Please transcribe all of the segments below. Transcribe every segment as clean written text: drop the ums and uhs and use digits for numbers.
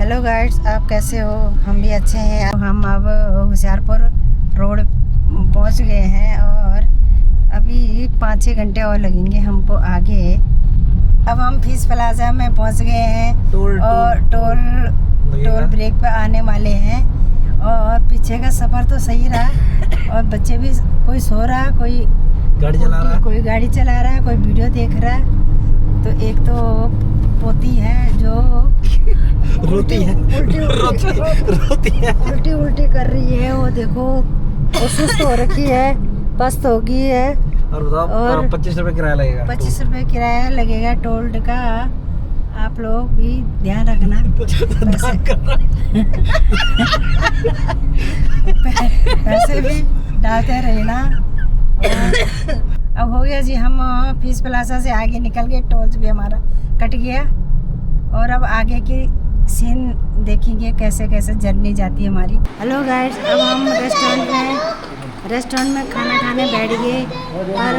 Hello guides, आप कैसे हो? हम भी अच्छे हैं। हम अब होशियारपुर रोड पहुंच गए हैं और अभी 5-6 घंटे और लगेंगे हमको आगे। अब हम फीस प्लाजा में पहुंच गए हैं और टोल ब्रेक पे आने वाले हैं। और पीछे का सफ़र तो सही रहा और बच्चे भी, कोई सो रहा, कोई गाड़ी चला रहा, कोई गाड़ी चला रहा है, कोई वीडियो देख रहा है। तो एक तो पोती है जो रोती है, उल्टी कर रही है। वो देखो, वो सुस्त हो रखी है, पस्त हो गई है। और बताओ, 25 रुपए किराया लगेगा। 25 रुपए किराया लगेगा टोल का। आप लोग भी ध्यान रखना। पैसे भी डालते रहना। अब हो गया जी, हम फीस प्लाजा से आगे निकल गए, टोल भी हमारा कट गया। और अब आगे की सीन देखेंगे, कैसे कैसे जर्नी जाती है हमारी। हेलो गाइस, अब हम रेस्टोरेंट में खाना खाने बैठ गए, पर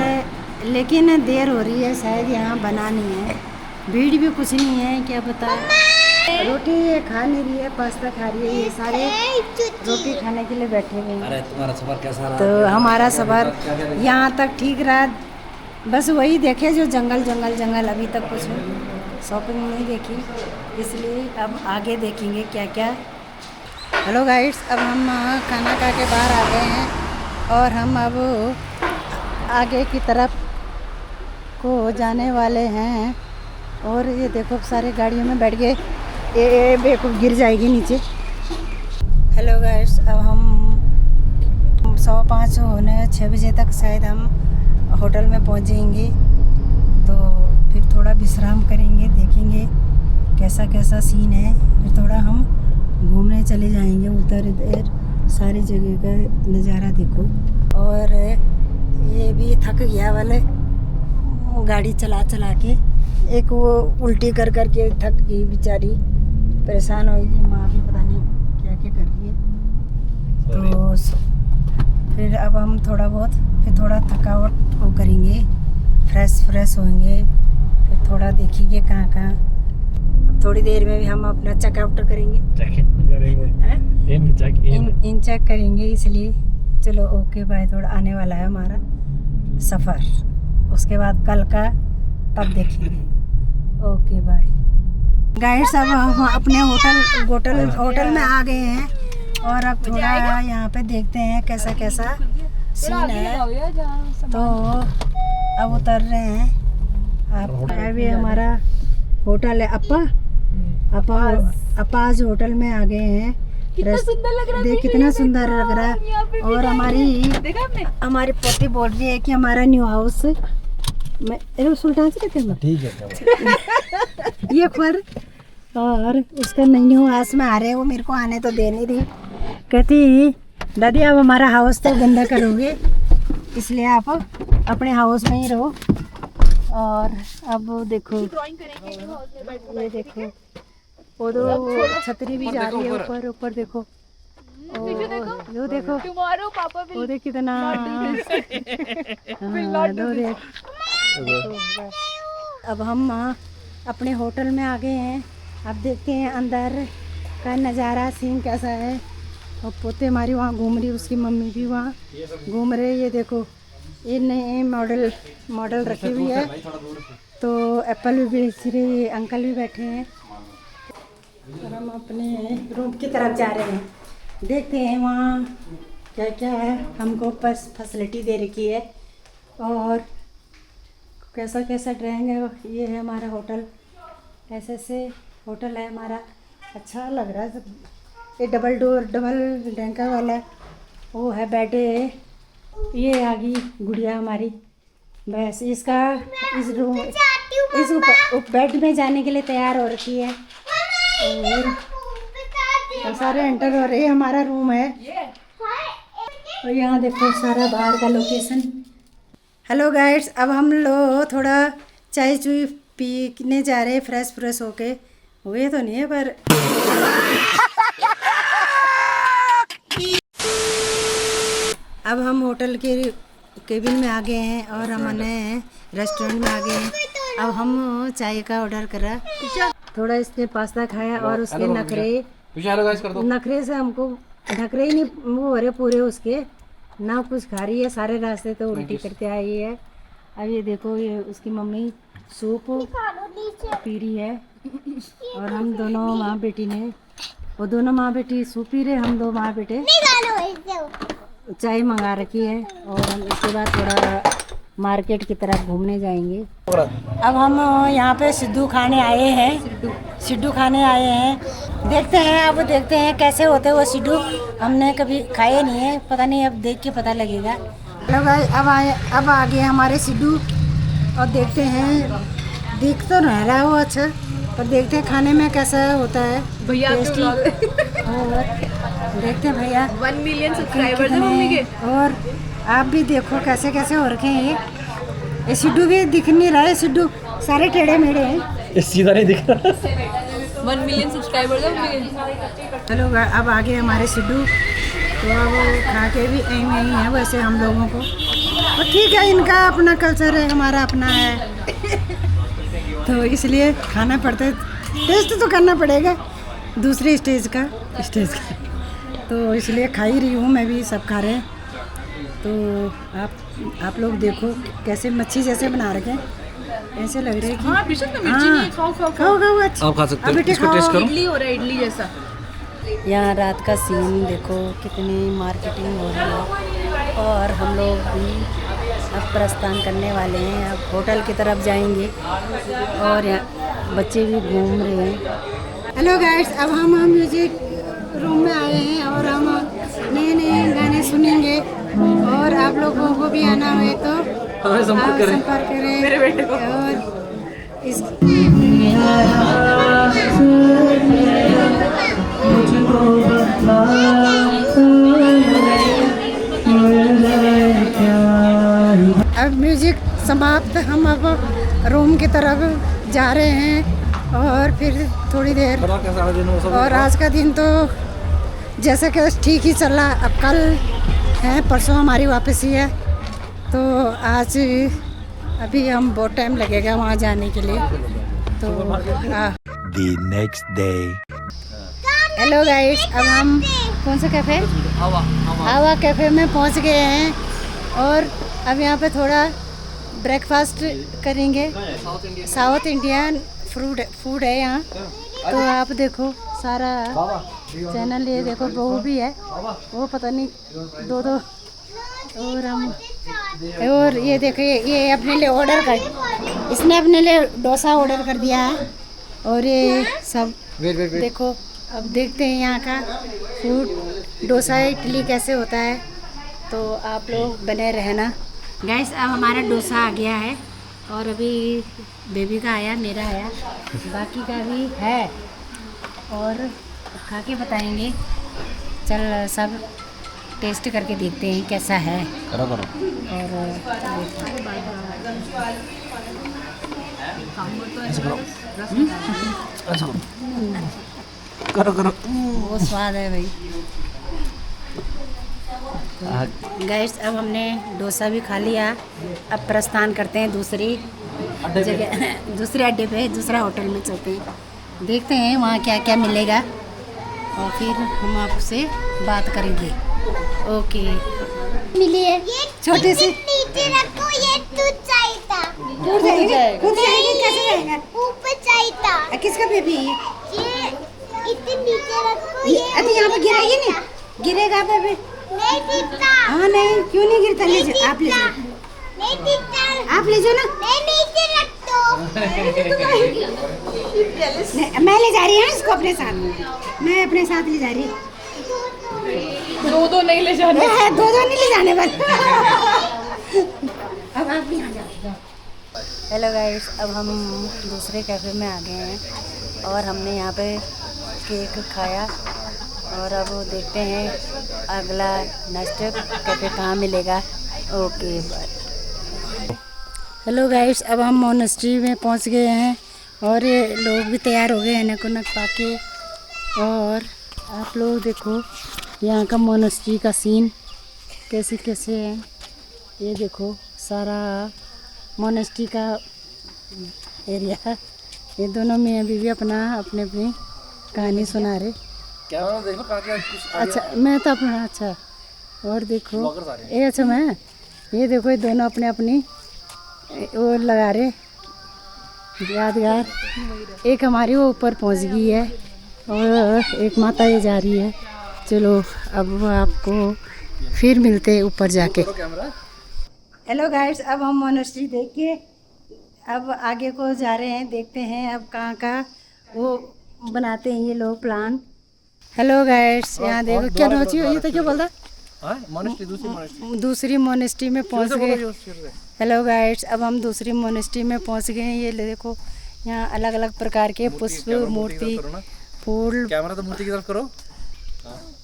लेकिन देर हो रही है, शायद यहाँ बना नहीं है। भीड़ भी कुछ नहीं है, क्या पता। रोटी ये खा नहीं रही है, पास्ता खा रही है। ये सारे रोटी खाने के लिए बैठे हुए हैं। अरे तुम्हारा सफर कैसा रहा? तो हमारा सफर यहाँ तक ठीक रहा। बस वही देखे जो जंगल, अभी तक कुछ शॉपिंग नहीं देखी, इसलिए अब आगे देखेंगे क्या क्या। हेलो गाइड्स, अब हम खाना खा के बाहर आ गए हैं और हम अब आगे की तरफ को जाने वाले हैं। और ये देखो, सारे गाड़ियों में बैठ गए। ये बेवकूफ़ गिर जाएगी नीचे। हेलो गाइड्स, अब हम 5:15 होने 6 बजे तक शायद हम होटल में पहुंच जाएंगे। तो फिर थोड़ा विश्राम करेंगे, देखेंगे कैसा कैसा सीन है। फिर थोड़ा हम घूमने चले जाएंगे उधर इधर, सारी जगह का नज़ारा देखो। और ये भी थक गया वाले गाड़ी चला के। एक वो उल्टी कर के थक गई बेचारी, परेशान हो गई। माँ भी पता नहीं क्या कर रही है। तो फिर अब हम थोड़ा थकावट वो करेंगे, फ्रेश होंगे। फिर थोड़ा देखेंगे कहाँ। अब थोड़ी देर में भी हम अपना चेकआउट करेंगे, इन चेक करेंगे। इसलिए चलो ओके बाय। थोड़ा आने वाला है हमारा सफ़र, उसके बाद कल का तब देखेंगे। Okay bye guides. अब हम अपने होटल में आ गए हैं और अब थोड़ा यहाँ पे देखते हैं कैसा सीन है। तो अब उतर रहे हैं। आप अभी हमारा होटल है अपाज होटल में आ गए हैं। कितना सुंदर लग रहा है, देख कितना सुंदर लग रहा है। और हमारी पोती बोल रही है कि हमारा न्यू हाउस में सुल्तान से कहते हैं। ठीक है ये पर और उसका न्यू हाउस में आ रहे हैं। वो मेरे को आने तो दे नहीं रही, कहती दादी अब हमारा हाउस तो गंदा करोगे, इसलिए आप अपने हाउस में ही रहो। और अब देखो, ये देखो, वो तो छतरी भी जा रही है ऊपर देखो। यो देखो, वो देख कितना अब हम अपने होटल में आ गए हैं। अब देखते हैं अंदर का नज़ारा, सीन कैसा है। और पोते हमारी वहाँ घूम रही, उसकी मम्मी भी वहाँ घूम रहे। ये देखो, ये नए मॉडल रखी हुई है। तो एप्पल भी बेच रही, अंकल भी बैठे हैं। और हम अपने रूम की तरफ जा रहे हैं, देखते हैं वहाँ क्या क्या है। हमको बस फैसिलिटी दे रखी है और कैसा ड्राइंग है। ये है हमारा होटल, ऐसे होटल है हमारा। अच्छा लग रहा है। ये डबल डैंका वाला वो है बेड। ये आ गई गुड़िया हमारी, बस इस बेड में जाने के लिए तैयार हो रखी है। और सारे एंटर हो रहे हैं। हमारा रूम है और यहाँ देखो सारा बाहर का लोकेशन। हेलो गाइड्स, अब हम लोग थोड़ा चाय पीने जा रहे हैं, फ्रेश होके। हुए तो नहीं है पर अब हम होटल के केबिन में आ गए हैं और हमने रेस्टोरेंट में आ गए हैं। अब हम चाय का ऑर्डर करा। थोड़ा इसने पास्ता खाया और उसके नखरे पीछे हेलो गाइस कर दो। नखरे से हमको नखरे ही नहीं वो हो रहे पूरे उसके, ना कुछ खा रही है सारे रास्ते तो उल्टी करते आई है। अब ये देखो ये उसकी मम्मी सूप पी रही है और हम दोनों माँ बेटी ने, वो दोनों माँ बेटी सूप पी रहे, हम दो माँ बेटे चाय मंगा रखी है। और हम इसके बाद थोड़ा मार्केट की तरफ घूमने जाएंगे। अब हम यहाँ पे सिड्डू खाने आए हैं, सिड्डू खाने आए हैं। देखते हैं अब देखते हैं कैसे होते हैं वो सिड्डू, हमने कभी खाए नहीं है, पता नहीं अब देख के पता लगेगा। हेलो गाइस अब आ गए हमारे सिड्डू और देखते हैं, दिख तो नहीं रहा वो अच्छा, पर देखते हैं खाने में कैसा होता है भैया। और देखते हैं भैया 1 मिलियन सब्सक्राइबर्स हैं मम्मी के। और आप भी देखो कैसे कैसे हो रखे हैं ये सिड्डू भी दिख नहीं रहा है, सिड्डू सारे टेढ़े मेढ़े हैं, ये सीधा नहीं दिख रहा। 1 मिलियन सब्सक्राइबर्स हैं मम्मी के। हेलो अब आगे हमारे सिड्डू, तो अब खा के भी यहीं ही है वैसे हम लोगों को, और ठीक है इनका अपना कल्चर है हमारा अपना है तो इसलिए खाना पड़ता है, टेस्ट तो करना पड़ेगा दूसरे स्टेज का तो इसलिए खा ही रही हूँ, मैं भी सब खा रहे हैं। तो आप लोग देखो कैसे मच्छी जैसे बना रखे हैं, ऐसे लग रहे हैं कि हाँ बिशक में मिर्ची नहीं है, खाओ खाओ खाओ। खाओ अच्छा आप खा सकते हो, अब बेटे इसको खाओ। टेस्ट करो। इडली हो रहा है, इडली जैसा। यहाँ रात का सीन देखो कितनी मार्केटिंग हो रही है और हम लोग भी अब प्रस्थान करने वाले हैं, अब होटल की तरफ जाएंगे और यहाँ बच्चे भी घूम रहे हैं। हेलो गाइस अब हम म्यूजिक रूम में आए हैं और हम नए नए गाने सुनेंगे और आप लोगों को भी आना हुए तो हमें संपर्क करें। संपर्क करें मेरे बेटे को। और इस अब म्यूजिक समाप्त, हम अब रूम की तरफ जा रहे हैं और फिर थोड़ी देर, बताओ कैसा रहा दिन वो सब। और आज का दिन तो जैसा कि ठीक ही चल रहा, अब कल है परसों हमारी वापसी है तो आज अभी हम बहुत टाइम लगेगा वहाँ जाने के लिए तो The next day. Hello guys अब हम कौन सा कैफ़े हवा कैफ़े में पहुँच गए हैं और अब यहाँ पे थोड़ा ब्रेकफास्ट करेंगे, साउथ इंडियन फूड है यहाँ। तो आप देखो सारा चैनल, ये देखो बहू भी है, वो पता नहीं दो और हम, और ये देखो ये अपने लिए ऑर्डर कर, इसने अपने लिए डोसा ऑर्डर कर दिया है और ये सब वेट देखो। अब देखते हैं यहाँ का फूड, डोसा इडली कैसे होता है, तो आप लोग बने रहना गाइस। अब हमारा डोसा आ गया है और अभी बेबी का आया, मेरा आया, बाकी का भी है और खा के बताएंगे। चल सब टेस्ट करके देखते हैं कैसा है। करो और करो वो स्वाद है भाई। गाइस अब हमने डोसा भी खा लिया, अब प्रस्थान करते हैं दूसरी जगह, दूसरे अड्डे पे, दूसरा होटल में चलते हैं, देखते हैं वहाँ क्या क्या मिलेगा और फिर हम आपसे बात करेंगे। ओके मिली है छोटे से नीचे रखो, ये टूट जाएगा। टूट जाएगा, कैसे जाएगा? ऊपर जाएगा। किसका बेबी है ये इतने नीचे रखो, ये? अभी यहाँ पे गिरेगी नहीं, गिरेगा बेबी? नहीं गिरता। हाँ नहीं, क्यों नहीं गिरता? ले जाओ, आप ले जाओ, नहीं गिरता। आप ले जाओ ना। नहीं नीचे रख दो। मैं ले जा रही हूँ इसको अपने साथ, मैं अपने साथ ले जा रही हूँ। दो नहीं ले जाने। दो नहीं ले जाने वाले। अब आप भी यहाँ जाओ। हेलो गाइस अब हम दूसरे कैफ़े में आ गए हैं और हमने यहाँ पे केक खाया और अब देखते हैं अगला नेक्स्ट कैफ़े कहाँ मिलेगा। Okay bye. हेलो गाइस अब हम मोनेस्ट्री में पहुँच गए हैं और ये लोग भी तैयार हो गए हैं नक नक पाके, और आप लोग देखो यहाँ का मोनेस्ट्री का सीन कैसे कैसे है। ये देखो सारा मोनेस्ट्री का एरिया ये दोनों मियाँ बीवी अपनी अपनी कहानी सुना रहे। कैमरा देखो कहाँ क्या कुछ अच्छा मैं तो अपना अच्छा और देखो ब्लॉगर्स आ रहे हैं। ये अच्छा मैं ये देखो ये दोनों अपने अपनी वो लगा रहे यादगार। एक हमारी वो ऊपर पहुंच गई है और एक माता ये जा रही है। चलो अब आपको फिर मिलते हैं ऊपर जाके। कैमरा हेलो गाइड्स, अब हम मोनेस्ट्री देख के अब आगे को जा रहे हैं। देखते हैं अब कहाँ का वो बनाते हैं ये लोग प्लान। हेलो गाइड्स, यहाँ देखो क्या नोची ये तो क्या बोलता हाँ मोनेस्ट्री दूसरी मोनेस्ट्री दूसरी मोनेस्ट्री में पहुँच गए। हेलो गाइड्स, अब हम दूसरी मोनेस्ट्री में पहुँच गए हैं। ये देखो यहाँ अलग अलग प्रकार के पुष्प मूर्ति फूल कैमरा तो मूर्ति की तरफ करो।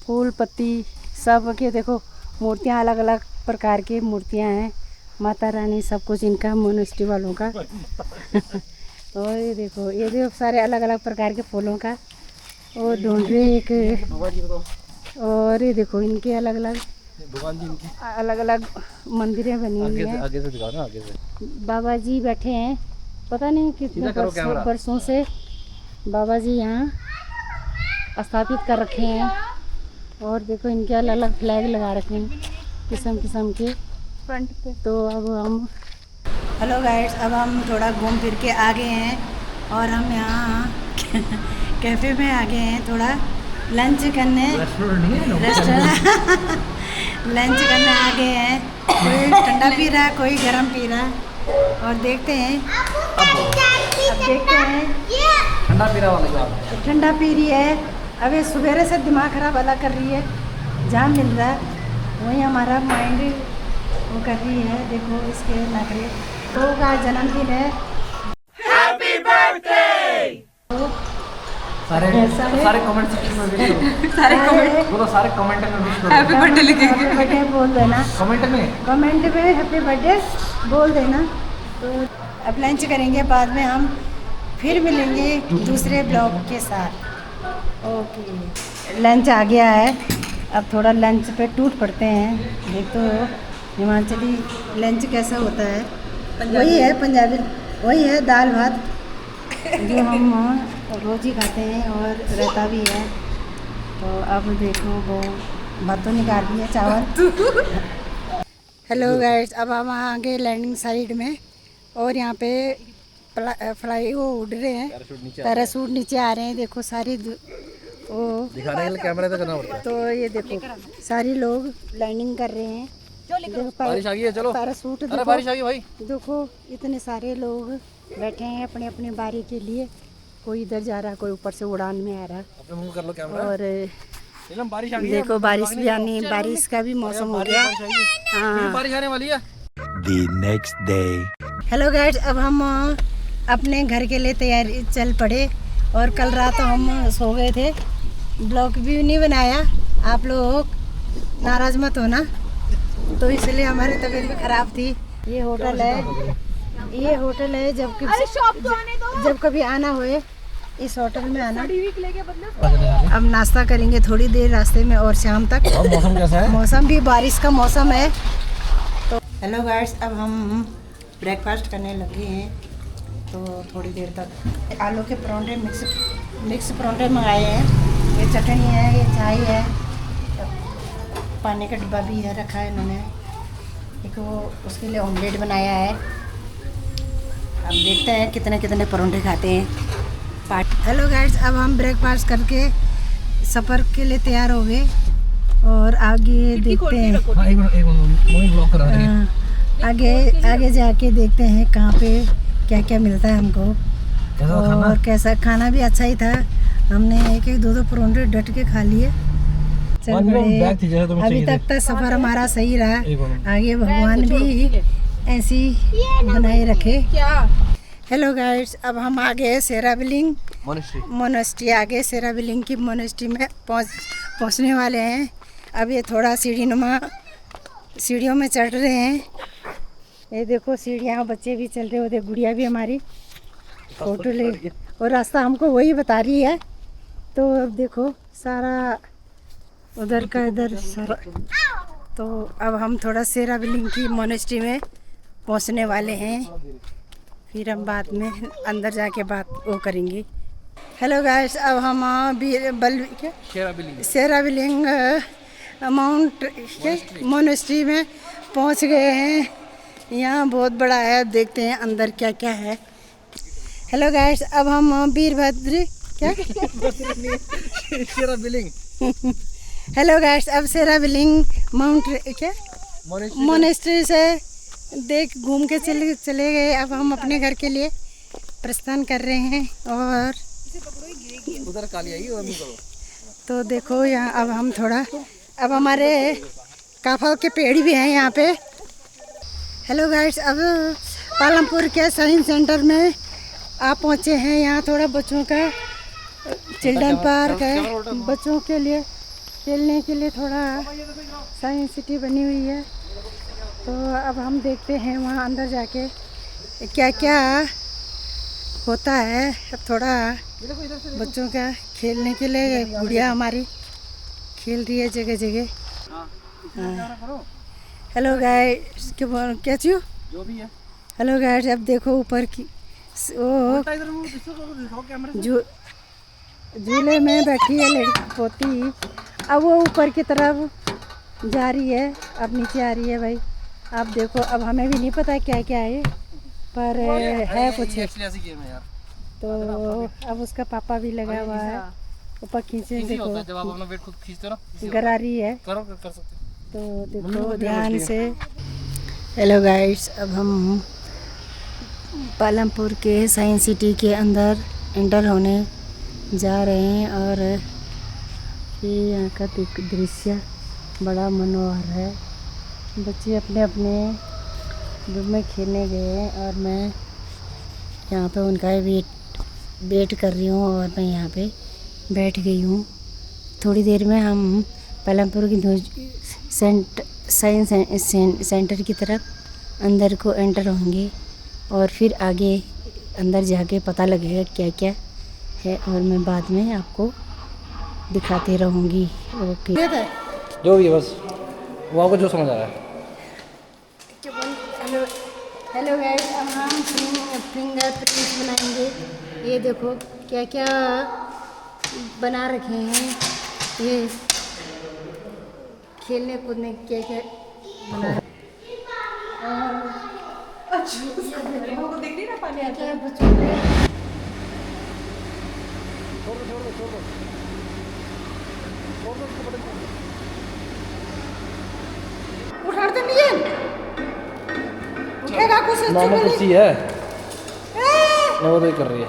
फूल पत्ती सब के देखो मूर्तियाँ अलग अलग प्रकार की मूर्तियाँ हैं। माता रानी सब कुछ इनका मोनेस्ट्री वालों का और ये देखो सारे अलग अलग प्रकार के फूलों का वो ढूंढ रहे एक। और ये देखो इनके अलग अलग भगवान जी इनकी अलग अलग मंदिरें बनी हुई हैं। आगे से दिखाओ ना आगे से। बाबा जी बैठे हैं, पता नहीं कितने वर्षों से बाबा जी यहाँ स्थापित कर रखे हैं। और देखो इनके अलग अलग फ्लैग लगा रखे हैं किस्म किस्म के फ्रंट पे। तो अब हम हेलो गाइड्स, अब हम थोड़ा घूम फिर के आ गए हैं और हम यहाँ कैफ़े में आ गए हैं थोड़ा लंच करने। रेस्टोरेंट लंच करने आ गए हैं। कोई ठंडा पी रहा है कोई गर्म पी रहा है और देखते हैं अब देखते हैं ठंडा पीना वाला जो ठंडा पी रही है। अभी सवेरे से दिमाग खराब अलग कर रही है। जहाँ मिल रहा है वहीं हमारा माइंड वो कर रही है। देखो इसके नखरे। तो का जन्मदिन है। Happy birthday. सारे सारे कमेंट सेक्शन में विश करो। सारे कमेंट बोलो सारे कमेंट में विश करो। हैप्पी बर्थडे लिखेंगे। हैप्पी बर्थडे बोल देना कमेंट में हैप्पी बर्थडे बोल देना। तो अब लंच करेंगे, बाद में हम फिर मिलेंगे दूसरे ब्लॉग के साथ। ओके लंच आ गया है, अब थोड़ा लंच पे टूट पड़ते हैं। देख तो हिमाचली लंच कैसा होता है। वही है पंजाबी, वही है दाल भात जो हम रोज़ ही खाते हैं और रहता भी है। तो अब देखो वो भात तो निकाल दिया चावल। हेलो गाइस, अब हम आ गए लैंडिंग साइड में और यहाँ पे फ्लाई वो उड़ रहे हैं, पैराशूट नीचे आ रहे हैं। देखो सारी वो दिखाने के लिए कैमरा तो करना पड़ता है। तो ये देखो सारे लोग लैंडिंग कर रहे हैं। देखो बारिश आ गई है, चलो पैराशूट अरे बारिश आ गई भाई। देखो इतने सारे लोग बैठे हैं अपने अपने बारी के लिए। कोई इधर जा रहा है, कोई ऊपर से उड़ान में आ रहा है। अपने मुंह कर लो कैमरा। और बारिश आ गई है। देखो बारिश भी आनी, बारिश का भी मौसम हो गया। हाँ बारिश आने वाली है। The next day. Hello guides, अब हम अपने घर के लिए तैयारी चल पड़े। और कल रात हम सो गए थे, ब्लॉग भी नहीं बनाया। आप लोग नाराज़ मत होना, तो इसलिए हमारी तबीयत भी ख़राब थी। ये होटल है जब कभी आना होए इस होटल में आना। अब नाश्ता करेंगे थोड़ी देर रास्ते में और शाम तक। और मौसम कैसा है? मौसम भी बारिश का मौसम है। तो हेलो गाइड्स, अब हम ब्रेकफास्ट करने लगे हैं। तो थोड़ी देर तक आलू के परांठे मिक्स परांठे मंगाए हैं। ये चटनी है, ये चाय है, पानी का डिब्बा भी है रखा है इन्होंने। एक वो उसके लिए ऑमलेट बनाया है। अब देखते हैं कितने कितने परांठे खाते हैं। हेलो गाइड्स, अब हम ब्रेकफास्ट करके सफ़र के लिए तैयार हो गए और आगे देखते हैं। आगे जाके देखते हैं कहाँ पे क्या क्या मिलता है हमको। और कैसा खाना भी अच्छा ही था। हमने एक दो परांठे डट के खा लिए। चल बड़े अभी तक तो सफ़र हमारा सही रहा। आगे भगवान भी ऐसी बनाए रखे। हेलो गाइड्स, अब हम आ गए सेराबिलिंग मोनेस्ट्री। आगे सेराबिलिंग की मोनेस्ट्री में पहुंचने वाले हैं। अब ये थोड़ा सीढ़ियों में चढ़ रहे हैं। ये देखो सीढ़ियाँ, बच्चे भी चल रहे होते, गुड़िया भी हमारी फोटो ले, और रास्ता हमको वही बता रही है। तो अब देखो सारा उधर का इधर सारा। तो अब हम थोड़ा सेराबिलिंग की मोनेस्ट्री में पहुंचने वाले हैं। फिर हम बाद में अंदर जाके बात वो करेंगे। हेलो गाइस, अब हम सेराबिलिंग माउंट मोनेस्ट्री में पहुंच गए हैं। यहाँ बहुत बड़ा है, अब देखते हैं अंदर क्या क्या है। हेलो गाइस, अब हम वीरभद्र क्या सेराबिलिंग हेलो गाइस, अब सेराबिलिंग माउंट क्या मोनेस्ट्री से देख घूम के चले गए। अब हम अपने घर के लिए प्रस्थान कर रहे हैं। और उधर काली आई और तो देखो यहाँ अब हम थोड़ा अब हमारे काफा के पेड़ भी हैं यहाँ पे। हेलो गाइस, अब पालमपुर के साइंस सेंटर में आप पहुँचे हैं। यहाँ थोड़ा बच्चों का चिल्ड्रन पार्क है, बच्चों के लिए खेलने के लिए थोड़ा साइंस सिटी बनी हुई है। तो अब हम देखते हैं वहाँ अंदर जाके क्या क्या होता है। अब थोड़ा बच्चों का खेलने के लिए गुड़िया हमारी खेल रही है जगह जगह। हेलो गाइस, क्या चीज़ जो भी है। हेलो गाइस, अब देखो ऊपर की वो झूले में बैठी है लड़की पोती। अब वो ऊपर की तरफ जा रही है, अब नीचे आ रही है भाई। आप देखो, अब हमें भी नहीं पता क्या क्या है, पर है कुछ। तो अब उसका पापा भी लगा हुआ है ऊपर खींचे। देखो जब आप अपना वेट खुद खींचते हो ना, गरा रही है, कर सकते तो देखो ध्यान से। हेलो गाइस, अब हम पालमपुर के साइंस सिटी के अंदर एंटर होने जा रहे हैं। और ये यहाँ का दृश्य बड़ा मनोहर है। बच्चे अपने अपने रूम में खेलने गए हैं और मैं यहाँ पे उनका वेट कर रही हूँ। और मैं यहाँ पे बैठ गई हूँ। थोड़ी देर में हम पालमपुर की साइंस सेंटर की तरफ अंदर को एंटर होंगे और फिर आगे अंदर जाके पता लगेगा क्या क्या है, और मैं बाद में आपको दिखाती रहूँगी। ओके, जो भी है बस वो आपको जो समझ आ रहा है। हेलो गाइस, अब हम फिंगर प्रिंट बनाएंगे। ये देखो क्या क्या बना रखे हैं। ये खेलने कूदने क्या क्या बना रखे उठाते नहीं है, उठेगा कुछ नॉर्मल कुर्सी है, वो तो कर रही है।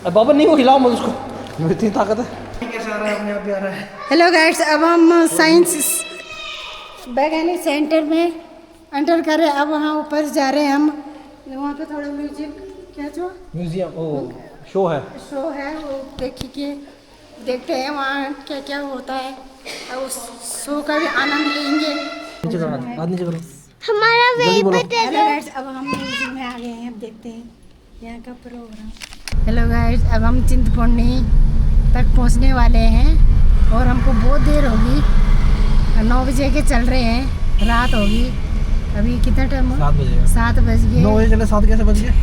अब बाबा नहीं, वो हिलाओ मत उसको, मेरी इतनी ताकत है। कैसा आ रहा है, अपने आप भी आ रहा है। हेलो गाइस, अब हम साइंस वैज्ञानिक सेंटर में एंटर कर रहे हैं। अब वहाँ ऊपर जा रहे हैं हम। वहाँ पे थोड़ा म्यूजिक क्या जो म्यूजियम ओ शो है वो देखते हैं वहाँ क्या क्या होता है और उस शो का भी आनंद लेंगे। नीचे करो, हाथ नीचे करो। हमारा जल्दी बोलो। हेलो गाइस, अब हम म्यूजिक में आ गए हैं। अब देखते हैं यहाँ का प्रोग्राम। हेलो गाइस, अब हम चिंतपूर्णी तक पहुँचने वाले हैं और हमको बहुत देर होगी। 9 बजे के चल रहे हैं, रात होगी। अभी कितना टाइम हुआ? 7 बजे। 7 बज गए। 9 बजे चले, 7 कैसे बज गए?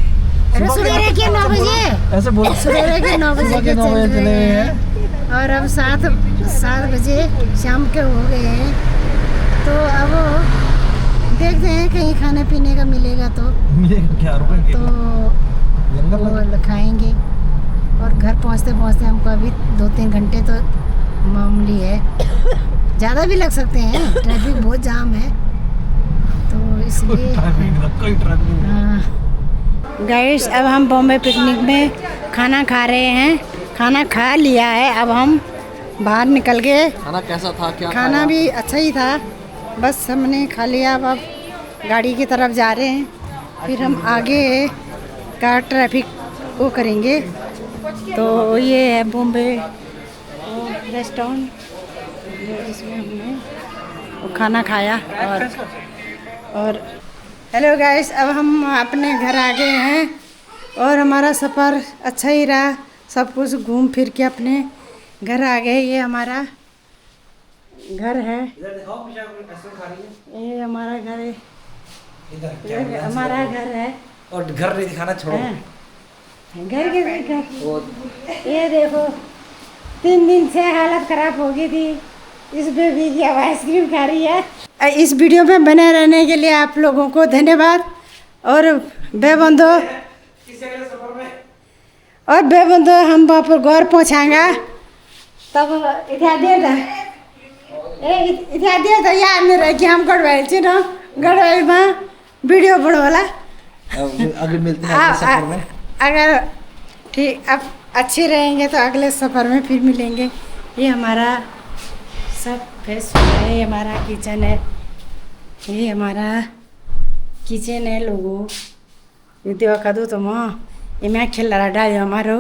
अरे सवेरे के 9 बजे, ऐसे बोल, सवेरे के 9 बजे के चल रहे हैं और अब 7 बजे शाम के हो गए हैं। तो अब देखते हैं कहीं खाने पीने का मिलेगा तो क्या रुपए तो वो खाएंगे। और घर पहुंचते पहुंचते हमको अभी 2-3 घंटे तो मामूली है, ज़्यादा भी लग सकते हैं। ट्रैफिक बहुत जाम है तो इसलिए। हाँ गाइस, अब हम बॉम्बे पिकनिक में खाना खा रहे हैं। खाना खा लिया है, अब हम बाहर निकल गए। खाना कैसा था, क्या खाना भी अच्छा ही था, बस हमने खा लिया। अब गाड़ी की तरफ जा रहे हैं, फिर हम आगे का ट्रैफिक वो करेंगे। तो ये है बॉम्बे रेस्टोरेंट जिसमें हमने वो खाना खाया। और हेलो गाइस, अब हम अपने घर आ गए हैं और हमारा सफ़र अच्छा ही रहा। सब कुछ घूम फिर के अपने घर आ गए। ये हमारा घर है, ये हमारा घर है, हमारा घर है। और घर नहीं दिखाना छोड़ो। हाँ। घर के घर वो ये देखो 3 दिन से हालत खराब हो गई थी। इस बेबी की अब आइसक्रीम खा रही है। इस वीडियो में बने रहने के लिए आप लोगों को धन्यवाद। और बेबंदो हम वहाँ पर घर पहुँचाएंगे तब इत्यादि याद नहीं रहे कि हम गढ़वाल ना गढ़वाल में वीडियो बनवाला। अगले मिलते हैं अगले सफर में। अगर ठीक अब अच्छे रहेंगे तो अगले सफ़र में फिर मिलेंगे। ये हमारा सब फेस है, ये हमारा किचन है, ये हमारा किचन है लोगों। ये देखा दो तो माँ ये मैं खेल रहा डाल हमारो।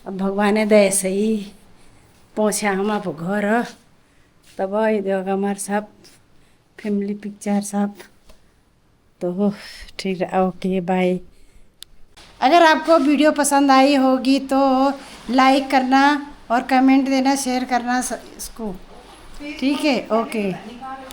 अब भगवान दे सही पहुँचा हम आप घर तब ये देखा हमारे सब फैमिली पिक्चर सब। तो ठीक है, ओके बाय। अगर आपको वीडियो पसंद आई होगी तो लाइक करना और कमेंट देना, शेयर करना इसको। ठीक है, ओके।